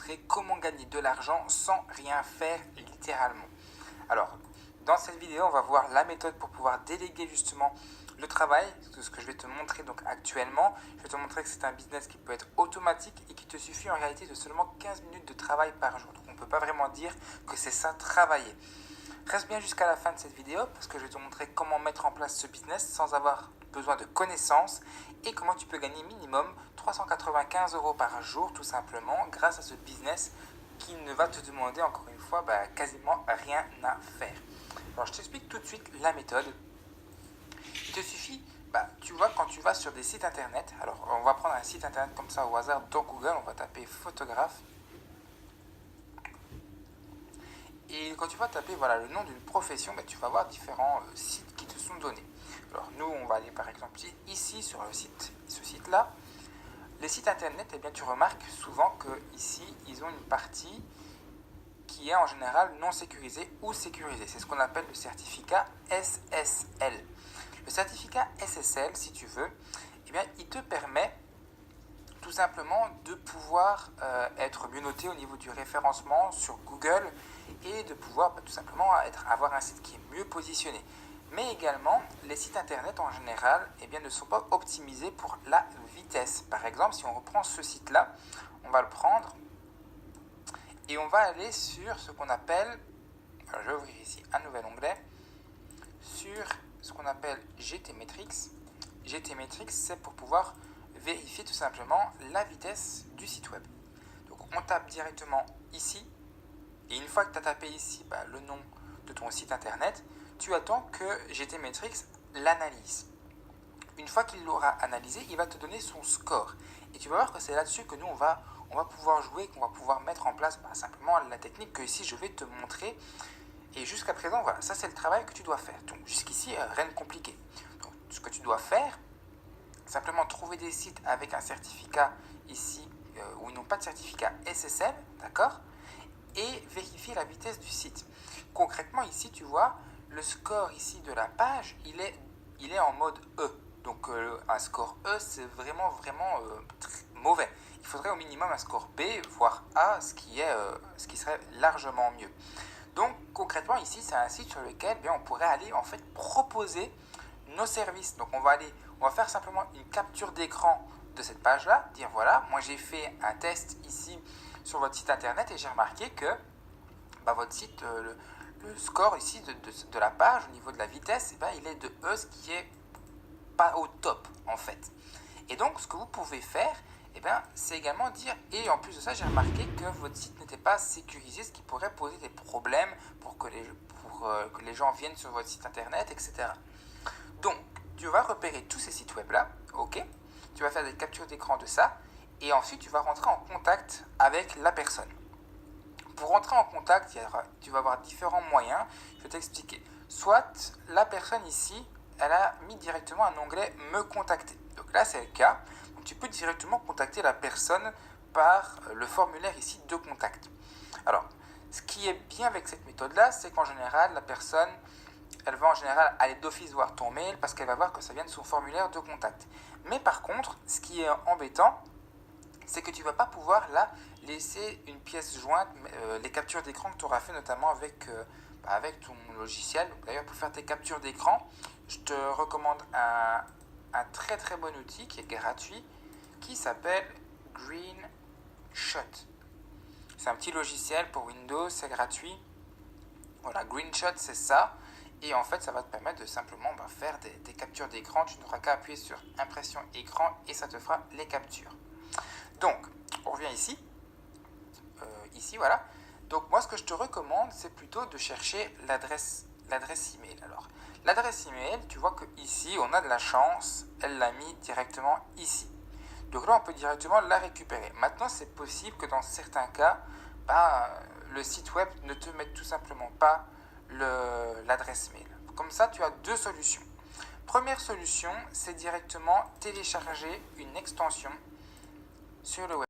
montrer comment gagner de l'argent sans rien faire littéralement. Alors, dans cette vidéo, on va voir la méthode pour pouvoir déléguer justement le travail, ce que je vais te montrer donc actuellement. Je vais te montrer que c'est un business qui peut être automatique et qui te suffit en réalité de seulement 15 minutes de travail par jour. Donc on ne peut pas vraiment dire que c'est ça travailler. Reste bien jusqu'à la fin de cette vidéo parce que je vais te montrer comment mettre en place ce business sans avoir besoin de connaissances et comment tu peux gagner minimum 395 € par jour tout simplement grâce à ce business qui ne va te demander encore une fois quasiment rien à faire. Alors je t'explique tout de suite la méthode. Il te suffit, tu vois, quand tu vas sur des sites internet, alors on va prendre un site internet comme ça au hasard dans Google, on va taper photographe. Et quand tu vas taper le nom d'une profession, tu vas voir différents sites qui te sont donnés. Alors nous, on va aller par exemple ici sur ce site-là. Les sites internet, tu remarques souvent qu'ici, ils ont une partie qui est en général non sécurisée ou sécurisée. C'est ce qu'on appelle le certificat SSL. Le certificat SSL, si tu veux, il te permet tout simplement de pouvoir être mieux noté au niveau du référencement sur Google et de pouvoir tout simplement avoir un site qui est mieux positionné. Mais également, les sites internet en général ne sont pas optimisés pour la vitesse. Par exemple, si on reprend ce site-là, on va le prendre et on va aller sur ce qu'on appelle, alors je vais ouvrir ici un nouvel onglet, sur ce qu'on appelle GTmetrix. GTmetrix, c'est pour pouvoir vérifier tout simplement la vitesse du site web. Donc on tape directement ici et une fois que tu as tapé ici le nom de ton site internet, tu attends que GTmetrix l'analyse. Une fois qu'il l'aura analysé, il va te donner son score. Et tu vas voir que c'est là-dessus que nous, on va pouvoir jouer, qu'on va pouvoir mettre en place simplement la technique que ici, je vais te montrer. Et jusqu'à présent, ça c'est le travail que tu dois faire. Donc jusqu'ici, rien de compliqué. Donc ce que tu dois faire, simplement trouver des sites avec un certificat ici, où ils n'ont pas de certificat SSL, d'accord, et vérifier la vitesse du site. Concrètement, ici, tu vois, le score ici de la page, il est en mode E. Donc un score E, c'est vraiment très mauvais. Il faudrait au minimum un score B, voire A, ce qui serait largement mieux. Donc concrètement, ici, c'est un site sur lequel on pourrait aller en fait proposer nos services. Donc on va faire simplement une capture d'écran de cette page-là, dire voilà, moi j'ai fait un test ici sur votre site internet et j'ai remarqué que votre site, le score ici de la page au niveau de la vitesse, il est de E, ce qui est pas au top en fait. Et donc ce que vous pouvez faire, c'est également dire, et en plus de ça, j'ai remarqué que votre site n'était pas sécurisé, ce qui pourrait poser des problèmes pour que les gens viennent sur votre site internet, etc. Donc, tu vas repérer tous ces sites web là, ok? Tu vas faire des captures d'écran de ça, et ensuite tu vas rentrer en contact avec la personne. Pour rentrer en contact, tu vas avoir différents moyens, je vais t'expliquer. Soit la personne ici, elle a mis directement un onglet « Me contacter ». Donc là, c'est le cas. Donc tu peux directement contacter la personne par le formulaire ici de contact. Alors, ce qui est bien avec cette méthode-là, c'est qu'en général, la personne, elle va en général aller d'office voir ton mail parce qu'elle va voir que ça vient de son formulaire de contact. Mais par contre, ce qui est embêtant, c'est que tu ne vas pas pouvoir là laisser une pièce jointe, les captures d'écran que tu auras fait notamment avec ton logiciel. D'ailleurs, pour faire tes captures d'écran, je te recommande un très très bon outil qui est gratuit qui s'appelle GreenShot. C'est un petit logiciel pour Windows, c'est gratuit. Voilà, GreenShot, c'est ça. Et en fait, ça va te permettre de simplement faire des captures d'écran. Tu n'auras qu'à appuyer sur impression écran et ça te fera les captures. Donc, on revient ici. Voilà. Donc, moi, ce que je te recommande, c'est plutôt de chercher l'adresse email. Alors, l'adresse email, tu vois qu'ici, on a de la chance. Elle l'a mis directement ici. Donc là, on peut directement la récupérer. Maintenant, c'est possible que dans certains cas, le site web ne te mette tout simplement pas l'adresse mail. Comme ça, tu as deux solutions. Première solution, c'est directement télécharger une extension sur le web.